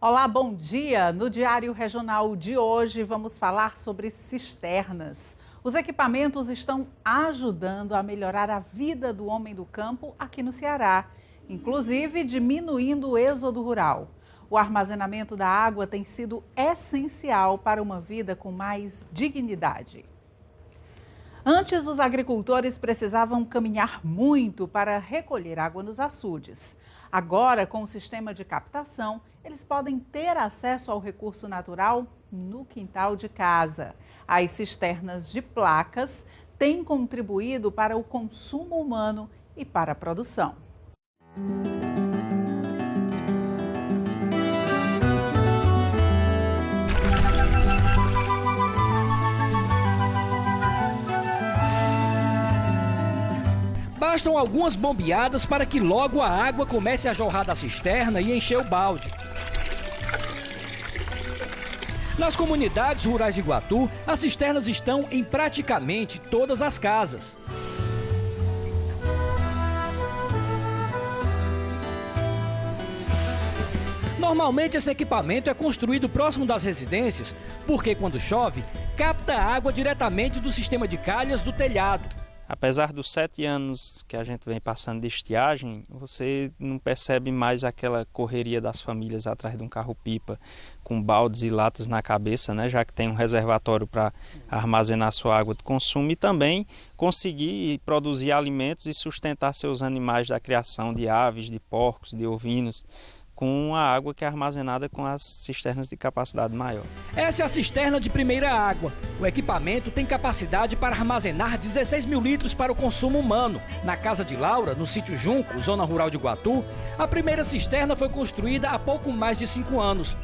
Olá, bom dia! No Diário Regional de hoje vamos falar sobre cisternas. Os equipamentos estão ajudando a melhorar a vida do homem do campo aqui no Ceará, inclusive diminuindo o êxodo rural. O armazenamento da água tem sido essencial para uma vida com mais dignidade. Antes, os agricultores precisavam caminhar muito para recolher água nos açudes. Agora, com o sistema de captação, eles podem ter acesso ao recurso natural no quintal de casa. As cisternas de placas têm contribuído para o consumo humano e para a produção. Bastam algumas bombeadas para que logo a água comece a jorrar da cisterna e encher o balde. Nas comunidades rurais de Iguatu, as cisternas estão em praticamente todas as casas. Normalmente esse equipamento é construído próximo das residências, porque quando chove, capta água diretamente do sistema de calhas do telhado. Apesar dos 7 anos que a gente vem passando de estiagem, você não percebe mais aquela correria das famílias atrás de um carro-pipa com baldes e latas na cabeça, né? Já que tem um reservatório para armazenar sua água de consumo e também conseguir produzir alimentos e sustentar seus animais da criação de aves, de porcos, de ovinos, com a água que é armazenada com as cisternas de capacidade maior. Essa é a cisterna de primeira água. O equipamento tem capacidade para armazenar 16 mil litros para o consumo humano. Na casa de Laura, no sítio Junco, zona rural de Iguatu, a primeira cisterna foi construída há pouco mais de 5 anos.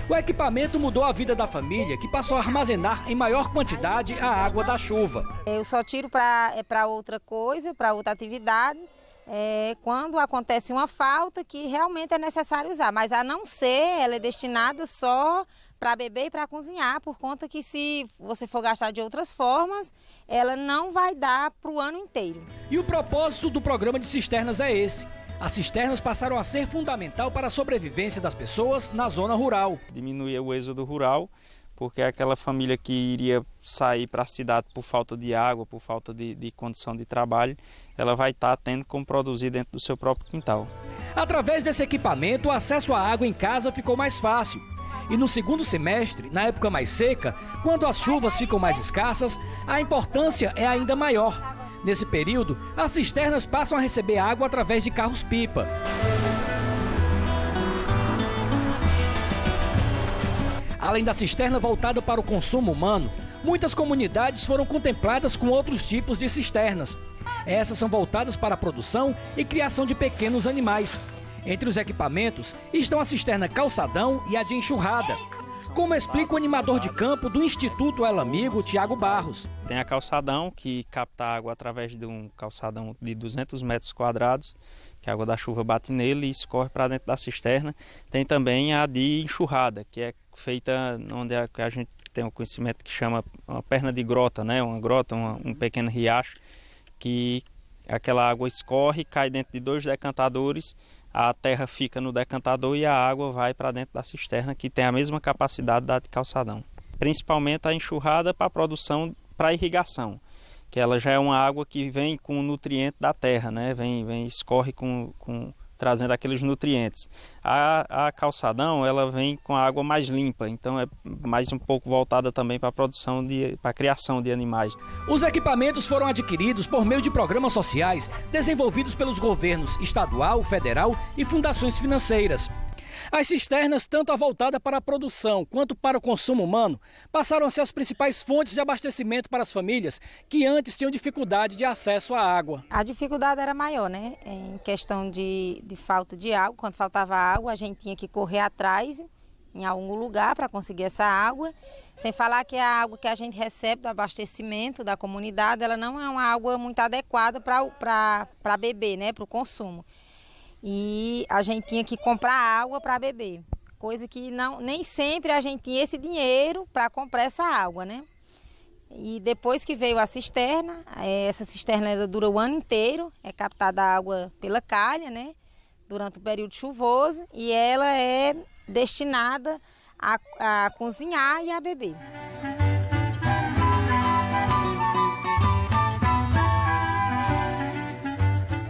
O equipamento mudou a vida da família, que passou a armazenar em maior quantidade a água da chuva. Eu só tiro para outra coisa, para outra atividade. Quando acontece uma falta que realmente é necessário usar, mas a não ser, ela é destinada só para beber e para cozinhar, por conta que se você for gastar de outras formas, ela não vai dar para o ano inteiro. E o propósito do programa de cisternas é esse. As cisternas passaram a ser fundamental para a sobrevivência das pessoas na zona rural. Diminuir o êxodo rural, porque aquela família que iria sair para a cidade por falta de água, por falta de condição de trabalho, ela vai estar tendo como produzir dentro do seu próprio quintal. Através desse equipamento, o acesso à água em casa ficou mais fácil. E no segundo semestre, na época mais seca, quando as chuvas ficam mais escassas, a importância é ainda maior. Nesse período, as cisternas passam a receber água através de carros-pipa. Além da cisterna voltada para o consumo humano, muitas comunidades foram contempladas com outros tipos de cisternas. Essas são voltadas para a produção e criação de pequenos animais. Entre os equipamentos estão a cisterna calçadão e a de enxurrada, como explica o animador de campo do Instituto El Amigo, Tiago Barros. Tem a calçadão, que capta água através de um calçadão de 200 metros quadrados, que a água da chuva bate nele e escorre para dentro da cisterna. Tem também a de enxurrada, que é feita onde a gente tem um conhecimento que chama uma perna de grota, né? Uma grota, um pequeno riacho, que aquela água escorre, cai dentro de 2 decantadores, a terra fica no decantador e a água vai para dentro da cisterna, que tem a mesma capacidade da de calçadão. Principalmente a enxurrada para a produção, para a irrigação, que ela já é uma água que vem com o nutriente da terra, né? Escorre trazendo aqueles nutrientes. A calçadão, ela vem com a água mais limpa, então é mais um pouco voltada também para a produção, para a criação de animais. Os equipamentos foram adquiridos por meio de programas sociais desenvolvidos pelos governos estadual, federal e fundações financeiras. As cisternas, tanto a voltada para a produção quanto para o consumo humano, passaram a ser as principais fontes de abastecimento para as famílias que antes tinham dificuldade de acesso à água. A dificuldade era maior, né? Em questão de falta de água. Quando faltava água, a gente tinha que correr atrás em algum lugar para conseguir essa água. Sem falar que a água que a gente recebe do abastecimento da comunidade, ela não é uma água muito adequada para beber, né? Para o consumo. E a gente tinha que comprar água para beber, coisa que nem sempre a gente tinha esse dinheiro para comprar essa água, né? E depois que veio a cisterna, essa cisterna ela dura o ano inteiro, é captada água pela calha, né? Durante o período chuvoso, e ela é destinada a cozinhar e a beber.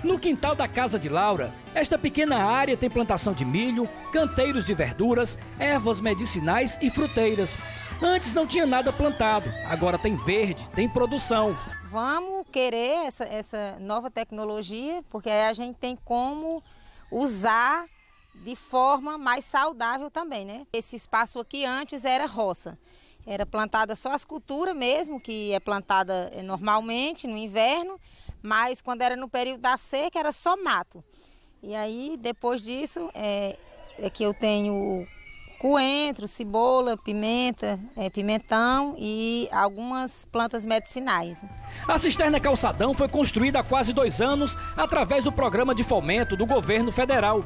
No quintal da casa de Laura, esta pequena área tem plantação de milho, canteiros de verduras, ervas medicinais e fruteiras. Antes não tinha nada plantado, agora tem verde, tem produção. Vamos querer essa nova tecnologia, porque aí a gente tem como usar de forma mais saudável também, né? Esse espaço aqui antes era roça. Era plantada só as culturas mesmo, que é plantada normalmente no inverno, mas quando era no período da seca era só mato. E aí depois disso é que eu tenho coentro, cebola, pimenta, pimentão e algumas plantas medicinais. A cisterna Calçadão foi construída há quase 2 anos através do programa de fomento do governo federal.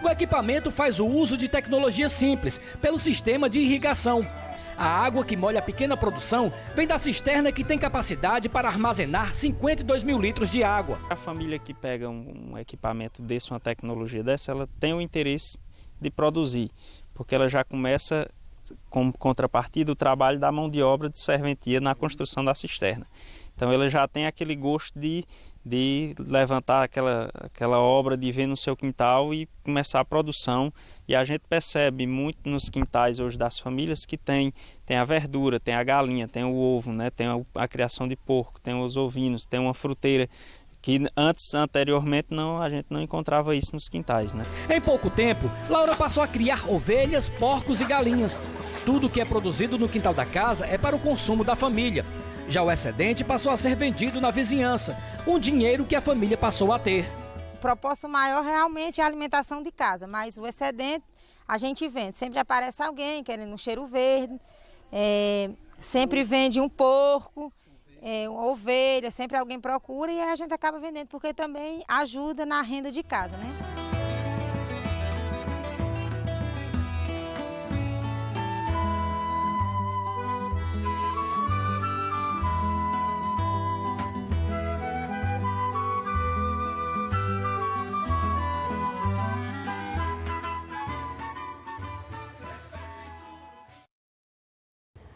O equipamento faz o uso de tecnologia simples pelo sistema de irrigação. A água que molha a pequena produção vem da cisterna que tem capacidade para armazenar 52 mil litros de água. A família que pega um equipamento desse, uma tecnologia dessa, ela tem o interesse de produzir, porque ela já começa, como contrapartida, o trabalho da mão de obra de serventia na construção da cisterna. Então ela já tem aquele gosto de levantar aquela obra, de ver no seu quintal e começar a produção. E a gente percebe muito nos quintais hoje das famílias que tem a verdura, tem a galinha, tem o ovo, né? Tem a criação de porco, tem os ovinos, tem uma fruteira, que anteriormente a gente não encontrava isso nos quintais, né? Em pouco tempo, Laura passou a criar ovelhas, porcos e galinhas. Tudo que é produzido no quintal da casa é para o consumo da família. Já o excedente passou a ser vendido na vizinhança, um dinheiro que a família passou a ter. O propósito maior realmente é a alimentação de casa, mas o excedente a gente vende. Sempre aparece alguém querendo um cheiro verde, sempre vende um porco, uma ovelha, sempre alguém procura e a gente acaba vendendo, porque também ajuda na renda de casa, né?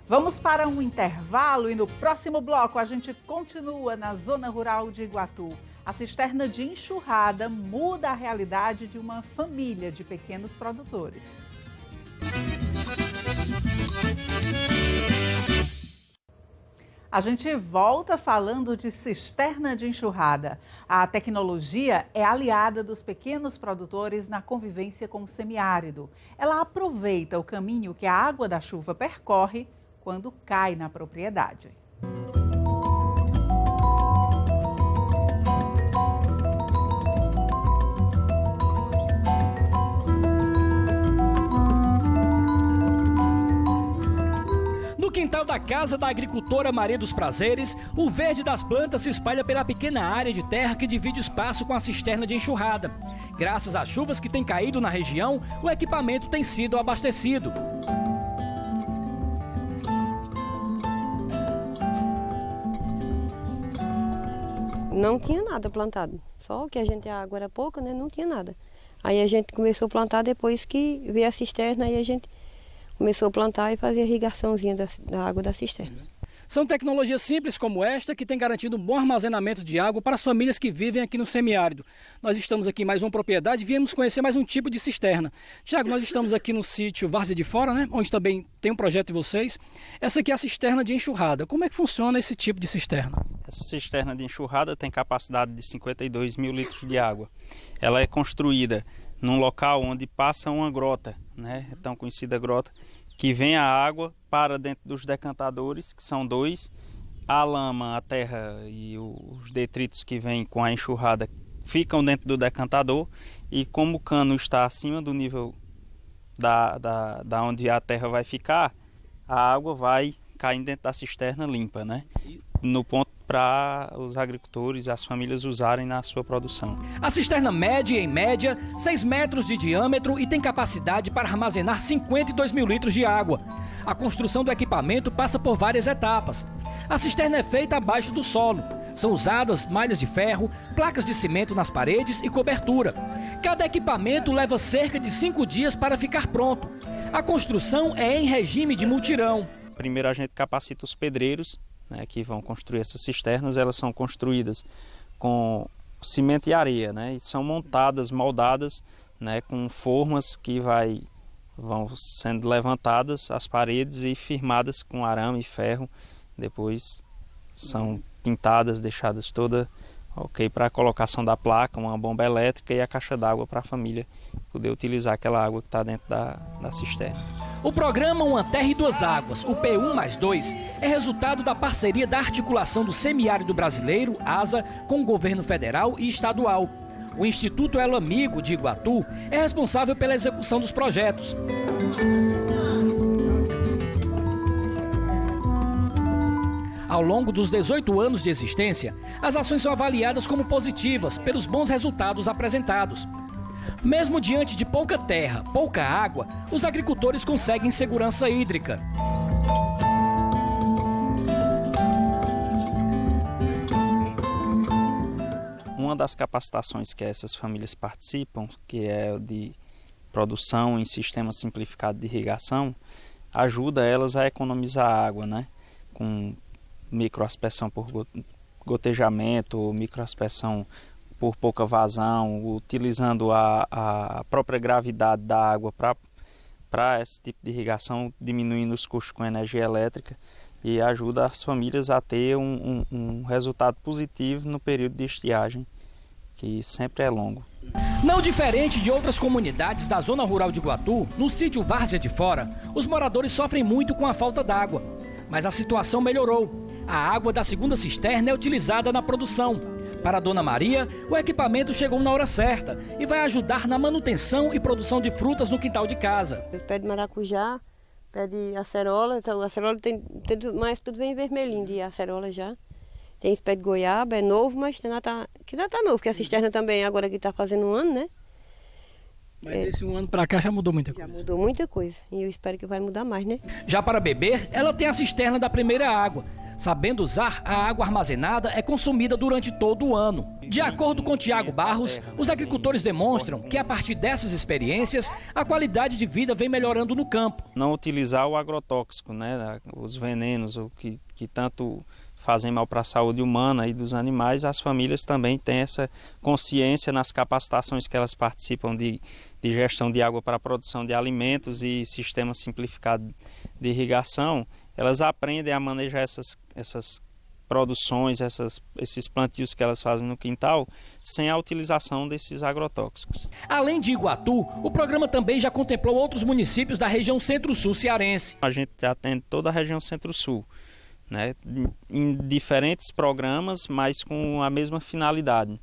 Vamos para um intervalo e no próximo bloco a gente continua na zona rural de Iguatu. A cisterna de enxurrada muda a realidade de uma família de pequenos produtores. A gente volta falando de cisterna de enxurrada. A tecnologia é aliada dos pequenos produtores na convivência com o semiárido. Ela aproveita o caminho que a água da chuva percorre quando cai na propriedade. No quintal da casa da agricultora Maria dos Prazeres, o verde das plantas se espalha pela pequena área de terra que divide espaço com a cisterna de enxurrada. Graças às chuvas que têm caído na região, o equipamento tem sido abastecido. Não tinha nada plantado, só que a água era pouca, né? Não tinha nada. Aí a gente começou a plantar depois que veio a cisterna, aí a gente começou a plantar e fazer a irrigaçãozinha da água da cisterna. São tecnologias simples como esta que têm garantido um bom armazenamento de água para as famílias que vivem aqui no semiárido. Nós estamos aqui em mais uma propriedade e viemos conhecer mais um tipo de cisterna. Tiago, nós estamos aqui no sítio Várzea de Fora, né? Onde também tem um projeto de vocês. Essa aqui é a cisterna de enxurrada. Como é que funciona esse tipo de cisterna? Essa cisterna de enxurrada tem capacidade de 52 mil litros de água. Ela é construída num local onde passa uma grota, né? É tão conhecida grota, que vem a água para dentro dos decantadores, que são 2. A lama, a terra e os detritos que vêm com a enxurrada ficam dentro do decantador, e como o cano está acima do nível da onde a terra vai ficar, a água vai caindo dentro da cisterna limpa, né? No ponto para os agricultores e as famílias usarem na sua produção. A cisterna mede, em média, 6 metros de diâmetro e tem capacidade para armazenar 52 mil litros de água. A construção do equipamento passa por várias etapas. A cisterna é feita abaixo do solo. São usadas malhas de ferro, placas de cimento nas paredes e cobertura. Cada equipamento leva cerca de 5 dias para ficar pronto. A construção é em regime de mutirão. Primeiro a gente capacita os pedreiros, né, que vão construir essas cisternas. Elas são construídas com cimento e areia, né, e são montadas, moldadas, né, com formas que vão sendo levantadas as paredes e firmadas com arame e ferro. Depois são pintadas, deixadas toda ok para a colocação da placa, uma bomba elétrica e a caixa d'água para a família poder utilizar aquela água que está dentro da cisterna. O programa Uma Terra e Duas Águas, o P1+2, é resultado da parceria da Articulação do Semiárido Brasileiro, ASA, com o governo federal e estadual. O Instituto Elo Amigo de Iguatu é responsável pela execução dos projetos. Ao longo dos 18 anos de existência, as ações são avaliadas como positivas pelos bons resultados apresentados. Mesmo diante de pouca terra, pouca água, os agricultores conseguem segurança hídrica. Uma das capacitações que essas famílias participam, que é de produção em sistema simplificado de irrigação, ajuda elas a economizar água, né? Com microaspersão por gotejamento, microaspersão por pouca vazão, utilizando a própria gravidade da água para esse tipo de irrigação, diminuindo os custos com energia elétrica, e ajuda as famílias a ter um resultado positivo no período de estiagem, que sempre é longo. Não diferente de outras comunidades da zona rural de Iguatu, no sítio Várzea de Fora, os moradores sofrem muito com a falta d'água. Mas a situação melhorou. A água da segunda cisterna é utilizada na produção. Para a Dona Maria, o equipamento chegou na hora certa e vai ajudar na manutenção e produção de frutas no quintal de casa. Pé de maracujá, pé de acerola, então a acerola tem mas tudo vem vermelhinho de acerola já. Tem esse pé de goiaba, é novo, mas ainda tá novo, porque a cisterna também agora que está fazendo um ano, né? Mas desse um ano para cá já mudou muita coisa. Já mudou muita coisa e eu espero que vai mudar mais, né? Já para beber, ela tem a cisterna da primeira água. Sabendo usar, a água armazenada é consumida durante todo o ano. De acordo com Tiago Barros, os agricultores demonstram que a partir dessas experiências, a qualidade de vida vem melhorando no campo. Não utilizar o agrotóxico, né? Os venenos, o que tanto fazem mal para a saúde humana e dos animais, as famílias também têm essa consciência nas capacitações que elas participam de gestão de água para a produção de alimentos e sistema simplificado de irrigação. Elas aprendem a manejar essas produções, esses plantios que elas fazem no quintal, sem a utilização desses agrotóxicos. Além de Iguatu, o programa também já contemplou outros municípios da região Centro-Sul cearense. A gente atende toda a região Centro-Sul, né, em diferentes programas, mas com a mesma finalidade.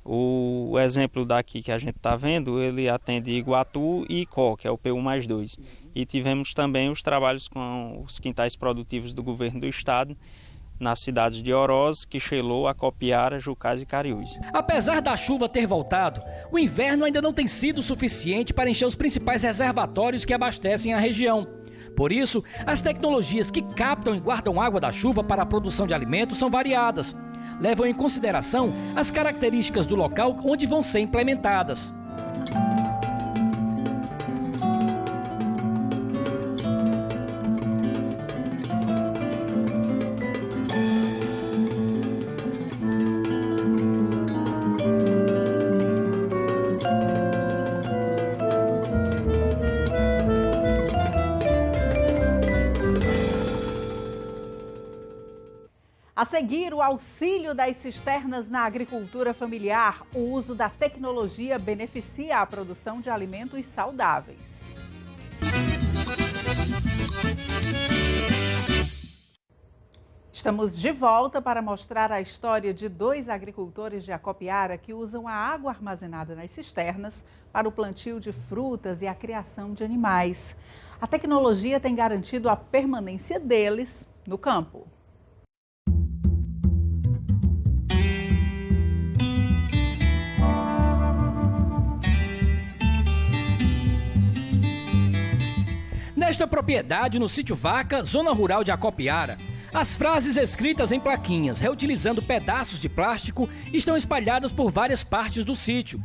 O exemplo daqui que a gente está vendo, ele atende Iguatu e Icó, que é o P1+2. E tivemos também os trabalhos com os quintais produtivos do governo do estado, nas cidades de Oroz, Quixelô, Acopiara, Jucás e Cariús. Apesar da chuva ter voltado, o inverno ainda não tem sido suficiente para encher os principais reservatórios que abastecem a região. Por isso, as tecnologias que captam e guardam água da chuva para a produção de alimentos são variadas. Levam em consideração as características do local onde vão ser implementadas. A seguir, o auxílio das cisternas na agricultura familiar. O uso da tecnologia beneficia a produção de alimentos saudáveis. Estamos de volta para mostrar a história de 2 agricultores de Acopiara que usam a água armazenada nas cisternas para o plantio de frutas e a criação de animais. A tecnologia tem garantido a permanência deles no campo. Nesta propriedade, no sítio Vaca, zona rural de Acopiara, as frases escritas em plaquinhas, reutilizando pedaços de plástico, estão espalhadas por várias partes do sítio.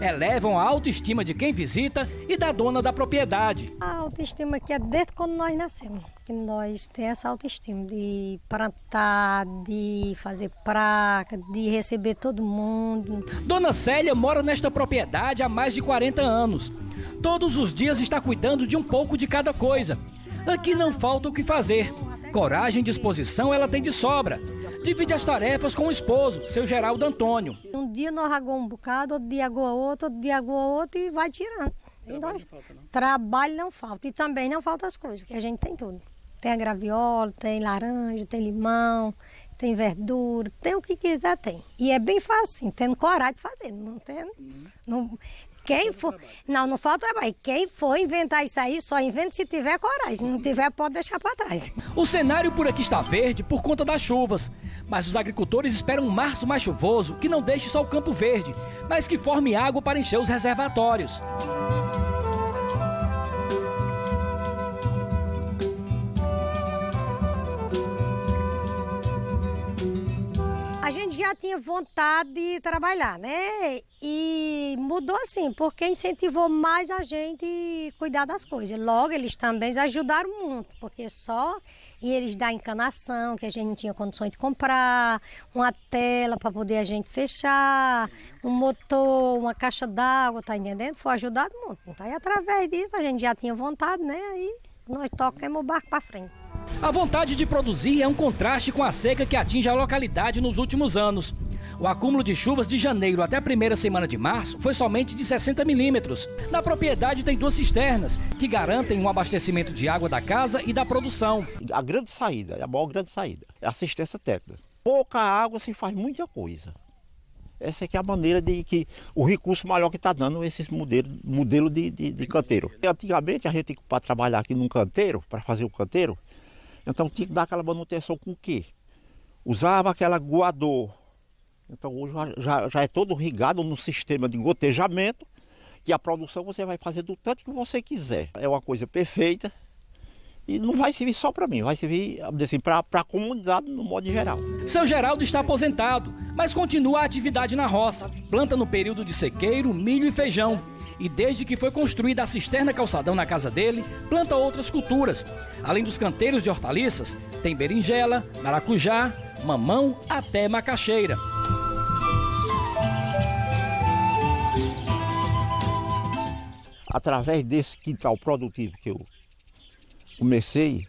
elevam a autoestima de quem visita e da dona da propriedade. A autoestima aqui é desde quando nós nascemos, que nós temos essa autoestima de plantar, de fazer praca, de receber todo mundo. Dona Célia mora nesta propriedade há mais de 40 anos. Todos os dias está cuidando de um pouco de cada coisa. Aqui não falta o que fazer. Coragem e disposição ela tem de sobra. Divide as tarefas com o esposo, seu Geraldo Antônio. Um dia nós aguamos um bocado, outro dia agoa outro dia agoa outro e vai tirando. Trabalho não falta. E também não falta as coisas, que a gente tem tudo. Tem a graviola, tem laranja, tem limão, tem verdura, tem o que quiser, tem. E é bem fácil, tendo coragem de fazer. Não tem... Quem for... Não falta trabalho. Quem for inventar isso aí, só inventa se tiver coragem. Se não tiver, pode deixar para trás. O cenário por aqui está verde por conta das chuvas. Mas os agricultores esperam um março mais chuvoso que não deixe só o campo verde, mas que forme água para encher os reservatórios. A gente já tinha vontade de trabalhar, né? E mudou assim, porque incentivou mais a gente a cuidar das coisas. Logo, eles também ajudaram muito, porque só eles dar encanação, que a gente não tinha condições de comprar, uma tela para poder a gente fechar, um motor, uma caixa d'água, tá entendendo? Foi ajudado muito. Então, aí, através disso, a gente já tinha vontade, né? Aí nós tocamos o barco para frente. A vontade de produzir é um contraste com a seca que atinge a localidade nos últimos anos. O acúmulo de chuvas de janeiro até a primeira semana de março foi somente de 60 milímetros. Na propriedade tem 2 cisternas, que garantem um abastecimento de água da casa e da produção. A grande saída, a maior grande saída, é a assistência técnica. Pouca água se faz muita coisa. Essa é que é a maneira de que o recurso maior que está dando esses modelo de canteiro. Antigamente a gente, para trabalhar aqui num canteiro, para fazer o canteiro, então tinha que dar aquela manutenção com o quê? Usava aquela guador. Então hoje já é todo irrigado no sistema de gotejamento, que a produção você vai fazer do tanto que você quiser. É uma coisa perfeita e não vai servir só para mim, vai servir assim, para a comunidade no modo geral. Seu Geraldo está aposentado, mas continua a atividade na roça. Planta no período de sequeiro, milho e feijão. E desde que foi construída a cisterna calçadão na casa dele, planta outras culturas. Além dos canteiros de hortaliças, tem berinjela, maracujá, mamão até macaxeira. Através desse quintal produtivo que eu comecei,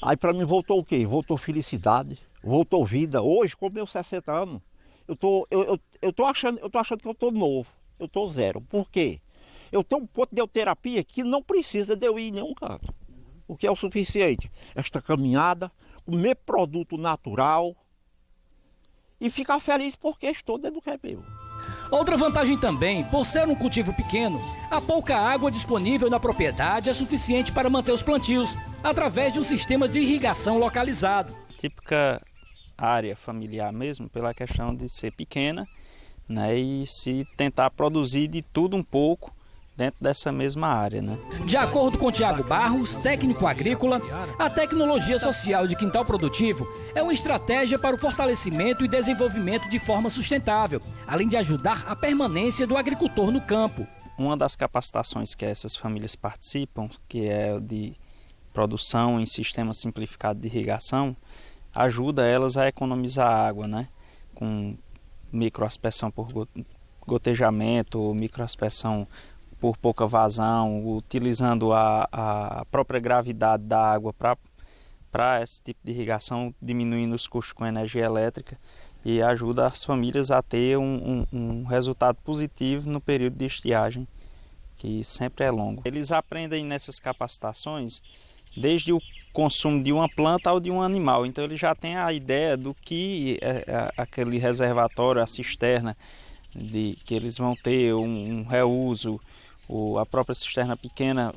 aí para mim voltou o quê? Voltou felicidade, voltou vida. Hoje, com meus 60 anos, eu tô achando que eu tô novo. Eu estou zero. Por quê? Eu tenho um ponto de euterapia que não precisa de eu ir em nenhum canto. O que é o suficiente? Esta caminhada, comer produto natural e ficar feliz porque estou dentro do que é meu. Outra vantagem também, por ser um cultivo pequeno, a pouca água disponível na propriedade é suficiente para manter os plantios, através de um sistema de irrigação localizado. Típica área familiar mesmo, pela questão de ser pequena, né, e se tentar produzir de tudo um pouco dentro dessa mesma área, né? De acordo com Tiago Barros, técnico agrícola, a tecnologia social de quintal produtivo é uma estratégia para o fortalecimento e desenvolvimento de forma sustentável, além de ajudar a permanência do agricultor no campo. Uma das capacitações que essas famílias participam, que é de produção em sistema simplificado de irrigação, ajuda elas a economizar água, né? Com microaspersão por gotejamento, microaspersão por pouca vazão, utilizando a própria gravidade da água para esse tipo de irrigação, diminuindo os custos com energia elétrica e ajuda as famílias a ter um resultado positivo no período de estiagem, que sempre é longo. Eles aprendem nessas capacitações desde o consumo de uma planta ou de um animal. Então ele já tem a ideia do que aquele reservatório, a cisterna, que eles vão ter um reuso, a própria cisterna pequena,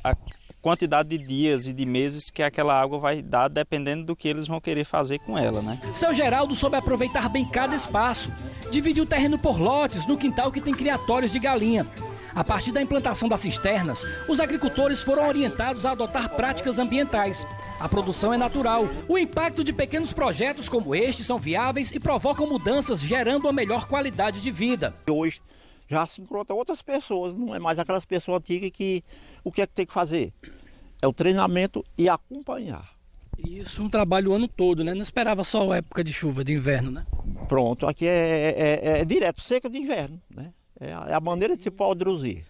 a quantidade de dias e de meses que aquela água vai dar, dependendo do que eles vão querer fazer com ela, né? Seu Geraldo soube aproveitar bem cada espaço, dividiu o terreno por lotes no quintal que tem criatórios de galinha. A partir da implantação das cisternas, os agricultores foram orientados a adotar práticas ambientais. A produção é natural. O impacto de pequenos projetos como este são viáveis e provocam mudanças, gerando uma melhor qualidade de vida. Hoje Já se encontra outras pessoas, não é mais aquelas pessoas antigas que o que é que tem que fazer? É o treinamento e acompanhar. Isso um trabalho o ano todo, né? Não esperava só a época de chuva, de inverno, né? Pronto, aqui é direto, seca de inverno, né? É a maneira de se produzir.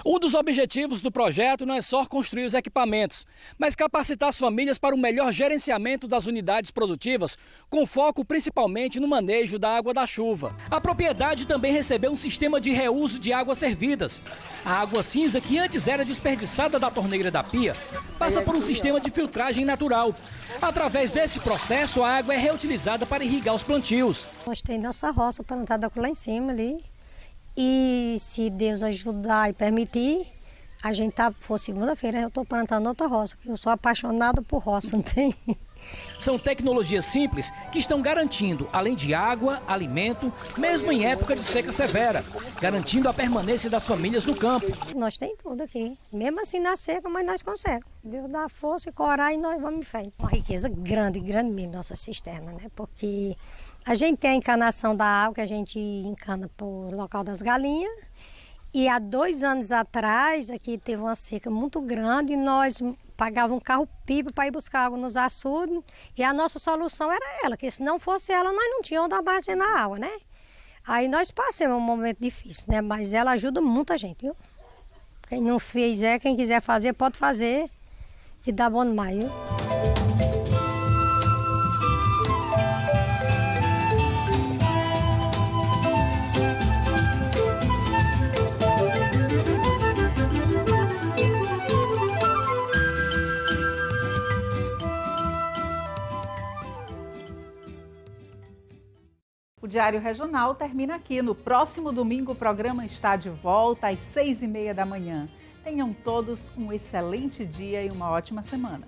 Um dos objetivos do projeto não é só construir os equipamentos, mas capacitar as famílias para o melhor gerenciamento das unidades produtivas, com foco principalmente no manejo da água da chuva. A propriedade também recebeu um sistema de reuso de águas servidas. A água cinza, que antes era desperdiçada da torneira da pia, passa por um sistema de filtragem natural. Através desse processo, a água é reutilizada para irrigar os plantios. Nós temos nossa roça plantada lá em cima ali. E se Deus ajudar e permitir, a gente for segunda-feira, eu estou plantando outra roça. Eu sou apaixonada por roça, não tem? São tecnologias simples que estão garantindo, além de água, alimento, mesmo em época de seca severa, garantindo a permanência das famílias no campo. Nós temos tudo aqui, mesmo assim na seca, mas nós conseguimos. Deus dá força e coragem e nós vamos em frente. Uma riqueza grande, grande mesmo, nossa cisterna, né? Porque a gente tem a encanação da água que a gente encana por local das galinhas. E há 2 anos atrás, aqui teve uma seca muito grande e nós pagávamos um carro-pipa para ir buscar água nos açudes. E a nossa solução era ela, que se não fosse ela, nós não tínhamos onde armazenar a água, né? Aí nós passamos um momento difícil, né? Mas ela ajuda muita gente, viu? Quem não fizer, quem quiser fazer, pode fazer e dá bom demais, viu? O Diário Regional termina aqui. No próximo domingo, o programa está de volta às 6h30 da manhã. Tenham todos um excelente dia e uma ótima semana.